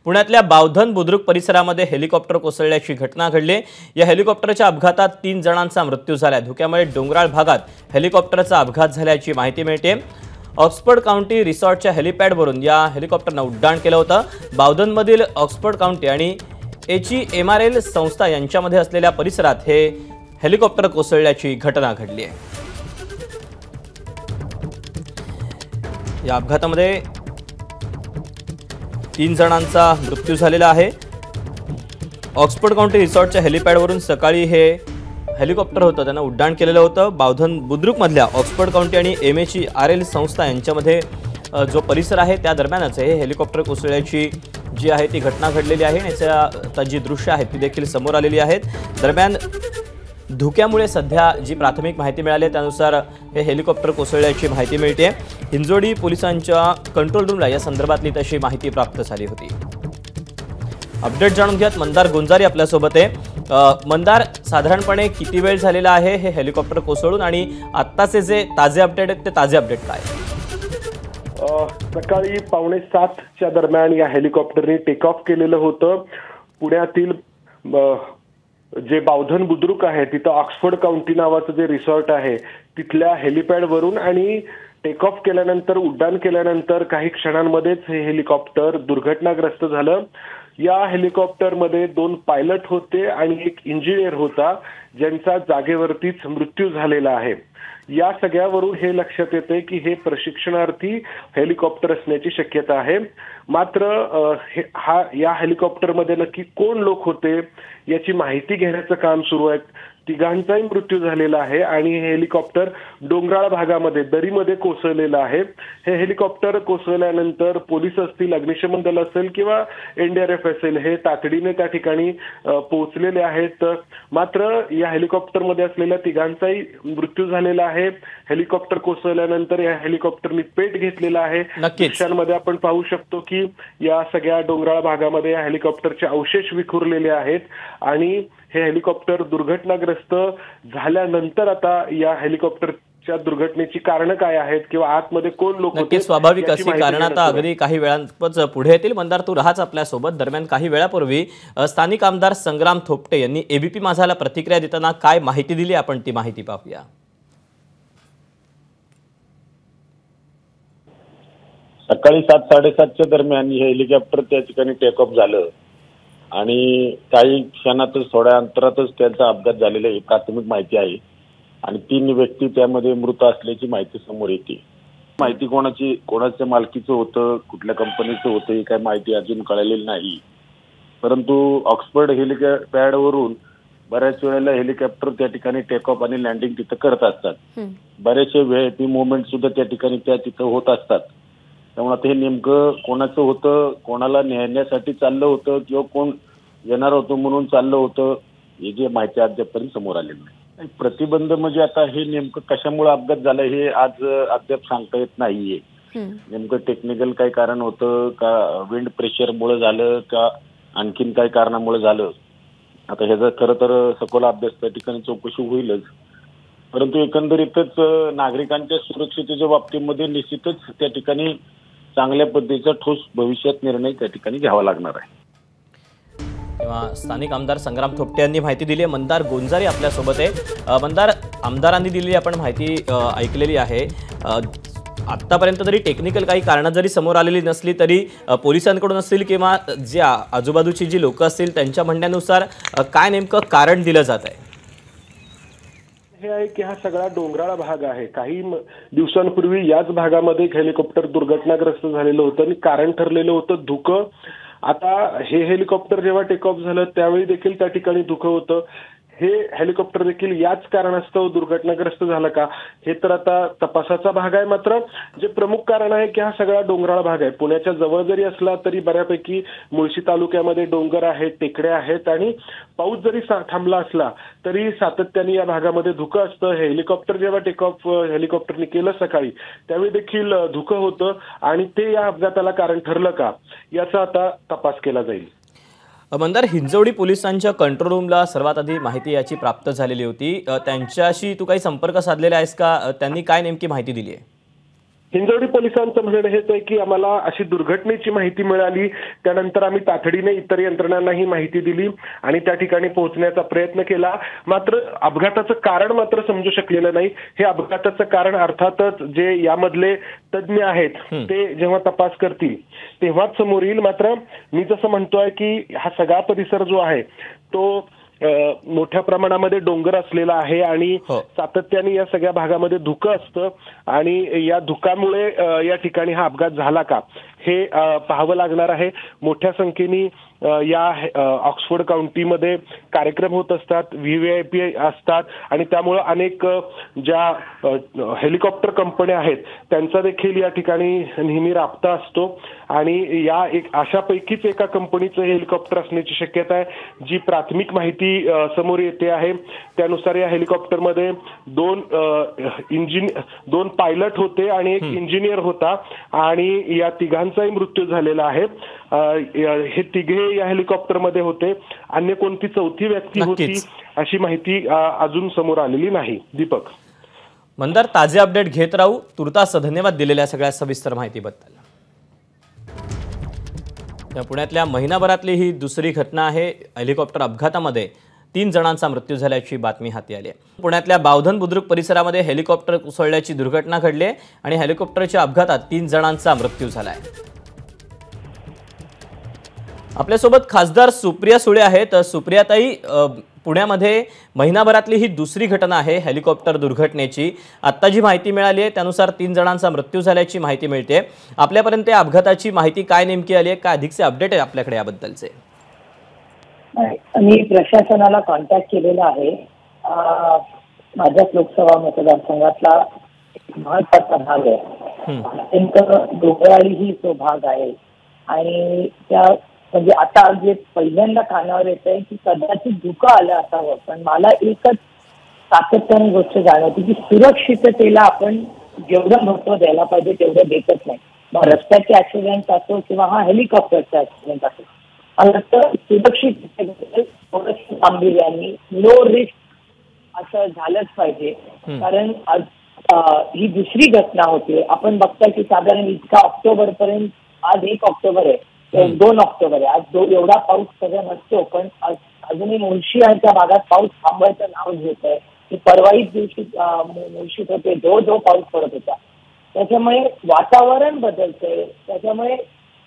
पुण्यातल्या बावधन बुद्रुक परिसरामध्ये हेलिकॉप्टर कोसळल्याची घटना घडली। या हेलिकॉप्टरच्या अपघातात 3 जणांचा मृत्यू झाला। धुक्यामुळे डोंगराळ भागात हेलिकॉप्टरचा अपघात झाल्याची माहिती मिळते। ऑक्सफर्ड काउंटी रिसॉर्टच्या हेलिपॅडवरून या हेलिकॉप्टरनं उड्डाण केलं होतं। बावधनमधील ऑक्सफर्ड काउंटी आणि HEMRL संस्था यांच्यामध्ये असलेल्या परिसरात हे हेलिकॉप्टर कोसळल्याची घटना घडली आहे। या अपघातामध्ये 3 जणांचा मृत्यू झालेला आहे। ऑक्सफर्ड काउंटी रिसॉर्टच्या हेलिपॅडवरून सकाळी हे हेलिकॉप्टर होतं त्यांना उड्डाण केलेलं होतं। बावधन बुद्रुकमधल्या ऑक्सफर्ड काउंटी आणि MHERL संस्था यांच्यामध्ये जो परिसर आहे त्या दरम्यानच हे हेलिकॉप्टर कोसळल्याची जी आहे ती घटना घडलेली आहे। याच्या जी दृश्य आहेत ती देखील समोर आलेली आहेत। दरम्यान धुक्यामुळे सध्या जी प्राथमिक माहिती मिळाली त्यानुसार हे हेलिकॉप्टर कोसळल्याची माहिती मिळते। हिंजवडी पोलिसांच्या कंट्रोल रूमला या संदर्भातली तशी माहिती प्राप्त झाली होती। अपडेट जाणून घ्यात मंदार गोंजारी आपल्या सोबत आहे। मंदार, साधारणपणे किती वेळ झालेला आहे हे हेलिकॉप्टर कोसळून आणि आत्ताचे जे ताजे अपडेट आहेत ते ताजे अपडेट काय? सकाळी 6:45च्या दरम्यान या हेलिकॉप्टरने टेक ऑफ केलेलं होतं। पुण्यातील जे बावधन बुद्रुक आहे तिथं ऑक्सफर्ड काउंटी नावाचं जे रिसॉर्ट आहे तिथल्या हेलिपॅडवरून आणि टेक ऑफ केल्यानंतर उड्डाण केल्यानंतर काही क्षणांमध्येच हे हेलिकॉप्टर दुर्घटनाग्रस्त झालं। या हेलिकॉप्टरमध्ये 2 पायलट होते आणि 1 इंजिनियर होता ज्यांचा जागेवरतीच मृत्यू झालेला आहे। या सगळ्यावरून हे लक्षात येते की हे प्रशिक्षणार्थी हेलिकॉप्टर असण्याची शक्यता आहे। मात्र या हेलिकॉप्टरमध्ये नक्की कोण लोक होते याची माहिती घेण्याचं काम सुरू आहे। तिघांचाही मृत्यू झालेला आहे आणि हे हेलिकॉप्टर डोंगराळ भागामध्ये दरीमध्ये कोसळलेलं आहे। हे हेलिकॉप्टर कोसळल्यानंतर पोलीस असतील, अग्निशमन दल असेल किंवा NDRF असेल हे तातडीने त्या ठिकाणी पोहोचलेले आहेत। मात्र या हेलिकॉप्टरमध्ये असलेल्या तिघांचाही मृत्यू झालेला आहे। हेलिकॉप्टर कोसळल्यानंतर या हेलिकॉप्टरने पेट घेतलेला आहे। दृश्यांमध्ये आपण पाहू शकतो की या सगळ्या डोंगराळ भागामध्ये या हेलिकॉप्टरचे अवशेष विखुरलेले आहेत आणि हे हेलिकॉप्टर दुर्घटनाग्रस्त झाल्यानंतर आता या हेलिकॉप्टरच्या दुर्घटनेची कारण काय आहेत किंवा आतमध्ये कोण लोक होते स्वाभाविक अशी कारण आता अगदी काही वेळांपच पुढे येतील। मंदार, तू राहाच आपल्या सोबत। दरम्यान काही वेळापूर्वी स्थानिक आमदार संग्राम थोपटे यांनी ABP माझाला प्रतिक्रिया देताना काय माहिती दिली आपण ती माहिती पाहूया। सकाळी 7:30-7:30च्या दरम्यान हे हेलिकॉप्टर त्या ठिकाणी टेक ऑफ झालं आणि काही क्षणातच थोड्या अंतरातच त्यांचा अपघात झालेला ही प्राथमिक माहिती आहे आणि 3 व्यक्ती त्यामध्ये मृत असल्याची माहिती समोर येते। माहिती कोणाच्या मालकीचं होतं, कुठल्या कंपनीचं होतं ही काही माहिती अजून कळलेली नाही। परंतु ऑक्सफर्ड हेलिपॅडवरून बऱ्याच वेळेला हेलिकॉप्टर त्या ठिकाणी टेक ऑफ आणि लँडिंग तिथं करत असतात। बरेचसे VIP मुवमेंट सुद्धा त्या ठिकाणी तिथं होत असतात। त्यामुळे हे नेमकं कोणाचं होतं, कोणाला नेण्यासाठी चाललं होतं किंवा कोण येणार होतं म्हणून चाललं होतं हे जे माहिती अद्यापपर्यंत समोर आलेली नाही। प्रतिबंध म्हणजे आता हे नेमकं कशामुळे अपघात झालं हे आज अद्याप सांगता येत नाहीये। नेमकं टेक्निकल काही कारण होतं का, विंड प्रेशरमुळे झालं का, आणखीन काही कारणामुळे झालं, आता ह्याचा खरं तर सखोल अभ्यास त्या ठिकाणी चौकशी होईलच। परंतु एकंदरीतच नागरिकांच्या सुरक्षेच्या बाबतीमध्ये निश्चितच त्या ठिकाणी चांगल्या पद्धतीचा ठोस भविष्यात निर्णय त्या ठिकाणी घ्यावा लागणार आहे। तेव्हा स्थानिक आमदार संग्राम थोपटे यांनी माहिती दिली आहे। मंदार गोंजारी आपल्या सोबत आहे। मंदार, आमदारांनी दिलेली आपण माहिती ऐकलेली आहे। आतापर्यंत तरी टेक्निकल काही कारणं जरी समोर आलेली नसली तरी पोलिसांकडून असतील किंवा जे आजूबाजूची जी लोक असतील त्यांच्या म्हणण्यानुसार काय नेमकं कारण दिलं जात आहे? हे आहे की हा सगळा डोंगराळ भाग आहे। काही दिवसांपूर्वी याच भागामध्ये एक हेलिकॉप्टर दुर्घटनाग्रस्त झालेलं होतं आणि कारण ठरलेलं होतं धुकं। आता हे हेलिकॉप्टर जेव्हा टेक ऑफ झालं त्यावेळी देखील त्या ठिकाणी धुकं होतं। हे हेलिकॉप्टर देखील याच कारणास्तव दुर्घटनाग्रस्त झालं का हे तर आता तपासाचा भाग आहे। मात्र जे प्रमुख कारण आहे की हा सगळा डोंगराळ भाग आहे। पुण्याच्या जवळ जरी असला तरी बऱ्यापैकी मुळशी तालुक्यामध्ये डोंगर आहेत, टेकड्या आहेत आणि पाऊस जरी थांबला असला तरी सातत्याने या भागामध्ये धुकं असतं। हेलिकॉप्टर जेव्हा टेक ऑफ हेलिकॉप्टरने केलं सकाळी त्यावेळी देखील धुकं होतं आणि ते या अपघाताला कारण ठरलं का याचा आता तपास केला जाईल। मंदार, हिंजवडी पोलिसांच्या कंट्रोल रूमला सर्वात आधी माहिती याची प्राप्त झालेली होती। त्यांच्याशी तू काही संपर्क साधलेला आहेस का? त्यांनी काय नेमकी माहिती दिली आहे? हिंजवडी पोलिसांचं म्हणणं हेच आहे की आम्हाला अशी दुर्घटनेची माहिती मिळाली, त्यानंतर आम्ही तातडीने इतर यंत्रणांनाही माहिती दिली आणि त्या ठिकाणी पोहोचण्याचा प्रयत्न केला. मात्र अपघाताचं कारण मात्र समजू शकलेलं नाही. हे अपघाताचं कारण अर्थातच जे यामधले तज्ज्ञ आहेत ते जेव्हा तपास करतील तेव्हाच समोर येईल. मात्र मी जसं म्हणतोय की हा सगळा परिसर जो आहे तो मोठ्या प्रमाणामध्ये डोंगर असलेला आहे आणि सातत्याने या सगळ्या भागामध्ये धुकं असतं आणि या धुकामुळे या ठिकाणी हा अपघात झाला का हे पाहावं लागणार आहे. मोठ्या संख्येने या ऑक्सफोर्ड काउंटीमध्ये कार्यक्रम होत असतात, व्हीव्हीआयपी असतात आणि त्यामुळे अनेक ज्या हेलिकॉप्टर कंपन्या आहेत त्यांचा देखील या ठिकाणी नेहमी राबता असतो आणि या अशापैकीच एका कंपनीचं हेलिकॉप्टर असण्याची शक्यता आहे. जी प्राथमिक माहिती समोर येते आहे त्यानुसार या हेलिकॉप्टरमध्ये दोन पायलट होते आणि एक इंजिनियर होता आणि या तिघांचाही मृत्यू झालेला आहे. हे तिघे या हेलिकॉप्टरमध्ये होते. अन्य कोणती चौथी व्यक्ती होती अशी माहिती अजून समोर आलेली नाही. दीपक, मंदार, ताजे अपडेट घेत राहू. तुर्तास धन्यवाद दिलेल्या सगळ्या सविस्तर माहितीबद्दल. पुण्यातल्या महिनाभरातली ही दुसरी घटना आहे. हेलिकॉप्टर अपघातामध्ये 3 जणांचा मृत्यू झाल्याची बातमी हाती आली आहे. पुण्यातल्या बावधन बुद्रुक परिसरामध्ये हेलिकॉप्टर कोसळल्याची दुर्घटना घडली आहे आणि हेलिकॉप्टरच्या अपघातात 3 जणांचा मृत्यू झाला आहे. आपल्यासोबत खासदार सुप्रिया सुळे आहेत. सुप्रियाताई, पुण्यामध्ये महिनाभरातली ही दुसरी घटना आहे हेलिकॉप्टर दुर्घटनेची. आत्ता जी माहिती मिळाली आहे त्यानुसार 3 जणांचा मृत्यू झाल्याची माहिती मिळते. आपल्यापर्यंत या अपघाताची माहिती काय नेमकी आली आहे, काय अधिकचे अपडेट आहे आपल्याकडे याबद्दलचे? मी प्रशासनाला कॉन्टॅक्ट केलेला आहे. माझ्या लोकसभा मतदारसंघातला महत्वाचा भाग आहे, अत्यंत डोंगराळी ही तो भाग आहे आणि त्या म्हणजे आता जे पहिल्यांदा कानावर येत आहे की कदाचित धुकं आलं असावं, पण मला एकच सातत्याने गोष्ट जाणवते की सुरक्षिततेला आपण जेवढं महत्व द्यायला पाहिजे तेवढं देतच नाही. मग रस्त्याचे ऍक्सिडेंट असो किंवा हा हेलिकॉप्टरचा ऍक्सिडेंट असो, मला तर सुरक्षिततेबद्दल थोडंसं गांभीर्याने लो रिस्क असं झालंच पाहिजे. कारण ही दुसरी घटना होती. आपण बघताय की साधारण इतका ऑक्टोबर पर्यंत, आज 1 ऑक्टोबर आहे, 2 ऑक्टोबर आहे, आज एवढा पाऊस सगळं नसतो, पण अजूनही मुळशीच्या भागात पाऊस थांबवायचं नाव घेत आहे. परवाहीच दिवशी मुळशीत होते, धो पाऊस पडत होता. त्याच्यामुळे वातावरण बदलतंय. त्याच्यामुळे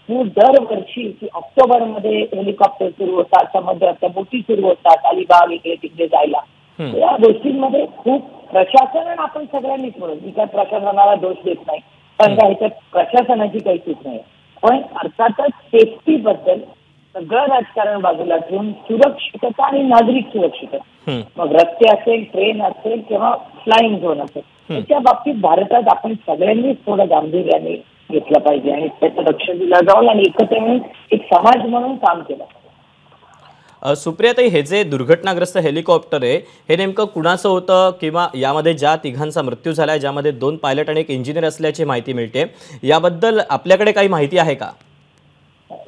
दरवर्षी की ऑक्टोबरमध्ये हेलिकॉप्टर सुरू होतात, समुद्राच्या बोटी सुरू होतात, अलिबाग इकडे तिकडे जायला. या गोष्टींमध्ये खूप प्रशासन आपण सगळ्यांनीच म्हणून मी काय प्रशासनाला दोष देत नाही, पण काय ह्याच्यात प्रशासनाची काही चूक नाही. पण अर्थातच सेफ्टी बद्दल सगळं राजकारण बाजूला ठेवून सुरक्षितता आणि नागरिक सुरक्षितता, मग रस्ते असेल, ट्रेन असेल किंवा फ्लाईंग झोन असेल, त्याच्या बाबतीत भारतात आपण सगळ्यांनीच थोडं गांभीर्याने घेतलं पाहिजे आणि त्याचं लक्ष दिलं जाऊन आणि एकत्र मिळून एक समाज म्हणून काम केलं. सुप्रियाताई, हे जे दुर्घटनाग्रस्त हेलिकॉप्टर आहे हे नेमकं कुणाचं होतं किंवा यामध्ये ज्या तिघांचा मृत्यू झालाय, ज्यामध्ये 2 पायलट आणि एक इंजिनियर असल्याची माहिती मिळते, याबद्दल आपल्याकडे काही माहिती आहे का?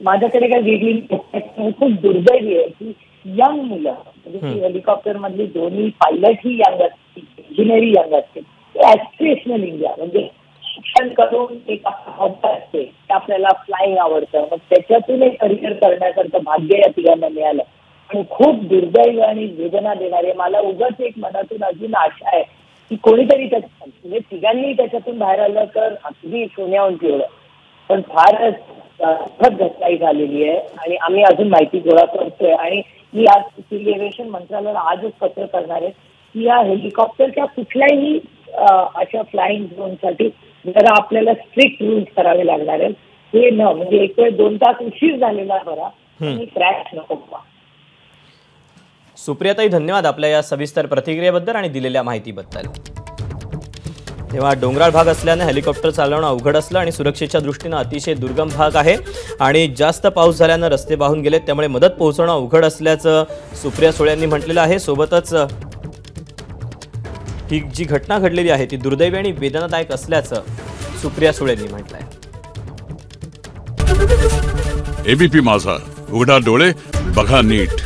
माझ्याकडे काही वेगळी खूप दुर्दैवी आहे की यंग मुलं म्हणजे हेलिकॉप्टर मधली दोन्ही पायलट ही यंग असतील, इंजिनियरी यंग असतील. ऍस्पिरेशनल इंडिया म्हणजे शिक्षण करून एक असते ते आपल्याला फ्लाईंग आवडतं, मग त्याच्यातून एक करिअर करण्याकरता भाग्य या तिघांना मिळालं आणि खूप दुर्दैव आणि वेदना देणारे. मला उगाच एक मनातून अजून आशा आहे की कोणीतरी म्हणजे तिघांनी त्याच्यातून बाहेर आलं तर अगदी सोन्याहून पिवळं. पण फारच घटनाही झालेली आहे आणि आम्ही अजून माहिती गोळा करतोय आणि मी आज सिव्हिल एव्हिएशन मंत्रालयाला आजच पत्र करणार आहे की या हेलिकॉप्टरच्या कुठल्याही अशा फ्लाईंग झोनसाठी जरा आपल्याला स्ट्रिक्ट रूल्स करावे लागणार आहेत. हे न म्हणजे 1 वेळ 2 तास उशीर झालेला बरा आणि क्रॅश नको. सुप्रियाताई, धन्यवाद आपल्या या सविस्तर प्रतिक्रियेबद्दल आणि दिलेल्या माहितीबद्दल. तेव्हा डोंगराळ भाग असल्याने हेलिकॉप्टर चालवणं अवघड असलं आणि सुरक्षेच्या दृष्टीनं अतिशय दुर्गम भाग आहे आणि जास्त पाऊस झाल्यानं रस्ते वाहून गेलेत, त्यामुळे मदत पोहोचवणं अवघड असल्याचं सुप्रिया सुळे यांनी म्हटलेलं आहे. सोबतच ही जी घटना घडलेली आहे ती दुर्दैवी आणि वेदनादायक असल्याचं सुप्रिया सुळे यांनी म्हटलंय. एबीपी माझा, उघडा डोळे बघा नीट.